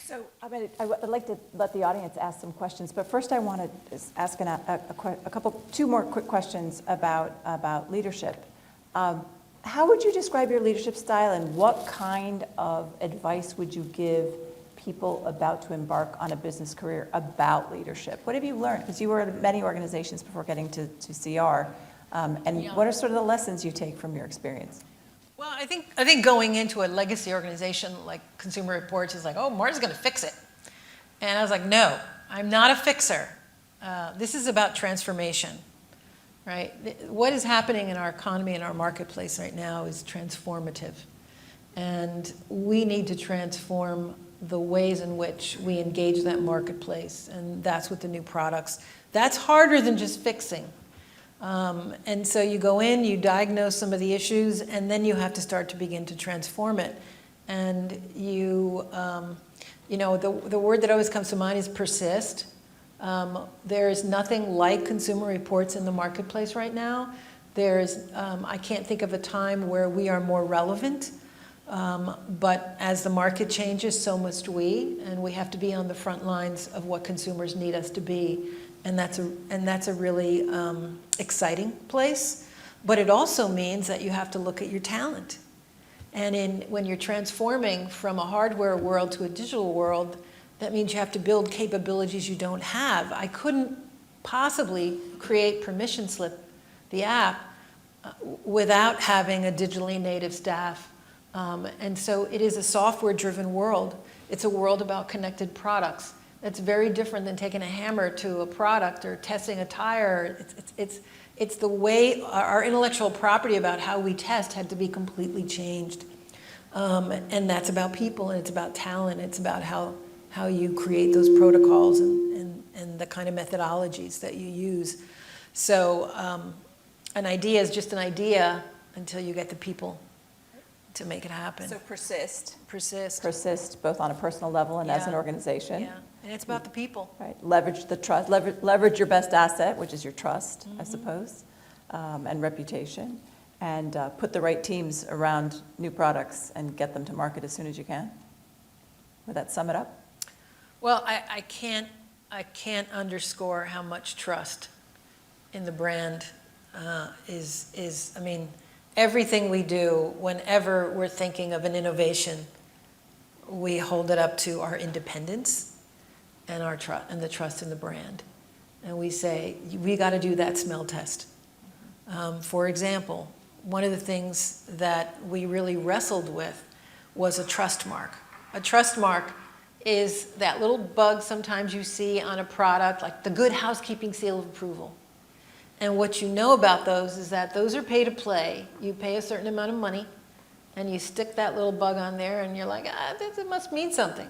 So I'd like to let the audience ask some questions, but first I want to ask two more quick questions about leadership. How would you describe your leadership style, and what kind of advice would you give people about to embark on a business career about leadership? What have you learned? Because you were at many organizations before getting to CR, what are sort of the lessons you take from your experience? Well, I think going into a legacy organization like Consumer Reports is like, oh, Marta's going to fix it. And I was like, no, I'm not a fixer. This is about transformation, right? What is happening in our economy and our marketplace right now is transformative. And we need to transform the ways in which we engage that marketplace. And that's with the new products. That's harder than just fixing. And so you go in, you diagnose some of the issues, and then you have to start to begin to transform it. And the word that always comes to mind is persist. There is nothing like Consumer Reports in the marketplace right now. I can't think of a time where we are more relevant. But as the market changes, so must we, and we have to be on the front lines of what consumers need us to be. And that's a really exciting place. But it also means that you have to look at your talent. And when you're transforming from a hardware world to a digital world, that means you have to build capabilities you don't have. I couldn't possibly create Permission Slip, the app, without having a digitally native staff. And so it is a software-driven world. It's a world about connected products. That's very different than taking a hammer to a product or testing a tire. It's the way our intellectual property about how we test had to be completely changed. And that's about people, and it's about talent. It's about how you create those protocols and the kind of methodologies that you use. So an idea is just an idea until you get the people to make it happen. So persist. Persist. Persist, both on a personal level and as an organization. Yeah, and it's about the people. Right. Leverage the trust. Leverage your best asset, which is your trust, I suppose, and reputation, and put the right teams around new products and get them to market as soon as you can. Would that sum it up? Well, I can't underscore how much trust in the brand is. I mean, everything we do, whenever we're thinking of an innovation, we hold it up to our independence and and the trust in the brand. And we say, we got to do that smell test. For example, one of the things that we really wrestled with was a trust mark. A trust mark is that little bug sometimes you see on a product, like the Good Housekeeping seal of approval. And what you know about those is that those are pay to play. You pay a certain amount of money, and you stick that little bug on there, and you're like, it must mean something.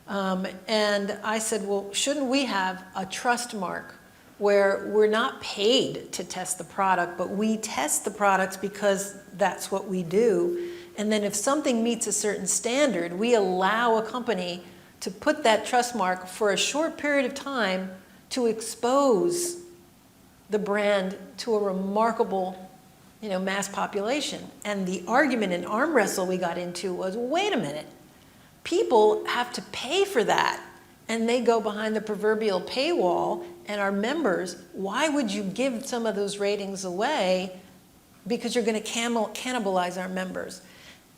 And I said, well, shouldn't we have a trust mark where we're not paid to test the product, but we test the products because that's what we do. And then if something meets a certain standard, we allow a company to put that trust mark for a short period of time to expose the brand to a remarkable, mass population. And the argument and arm wrestle we got into was, wait a minute, people have to pay for that, and they go behind the proverbial paywall, and our members, why would you give some of those ratings away? Because you're going to cannibalize our members.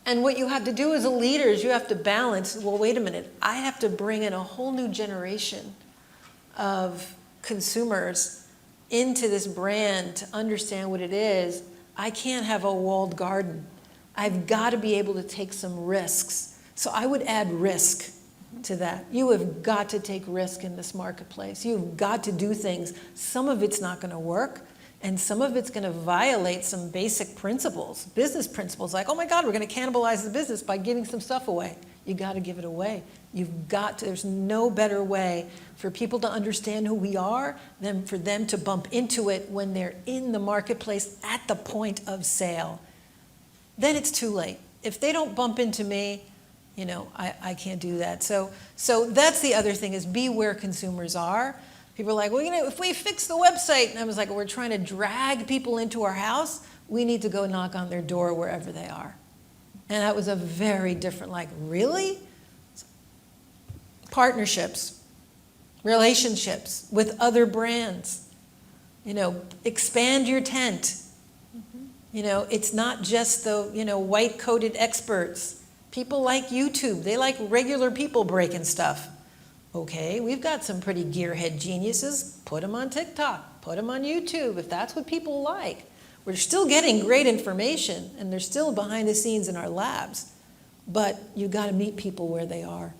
And what you have to do as a leader is you have to balance, well, wait a minute, I have to bring in a whole new generation of consumers into this brand to understand what it is. I can't have a walled garden. I've got to be able to take some risks. So I would add risk to that. You have got to take risk in this marketplace. You've got to do things. Some of it's not going to work, and some of it's going to violate some basic principles, business principles, like, oh my God, we're going to cannibalize the business by giving some stuff away. You got to give it away. You've got to, there's no better way for people to understand who we are than for them to bump into it when they're in the marketplace at the point of sale. Then it's too late. If they don't bump into me, I can't do that. So that's the other thing, is be where consumers are. People are like, well, if we fix the website, and I was like, we're trying to drag people into our house, we need to go knock on their door wherever they are. And that was a very different, like, really? partnerships, relationships with other brands. Expand your tent. It's not just the, white-coated experts. People like YouTube. They like regular people breaking stuff. Okay, we've got some pretty gearhead geniuses. Put them on TikTok. Put them on YouTube if that's what people like. We're still getting great information, and they're still behind the scenes in our labs. But you got to meet people where they are.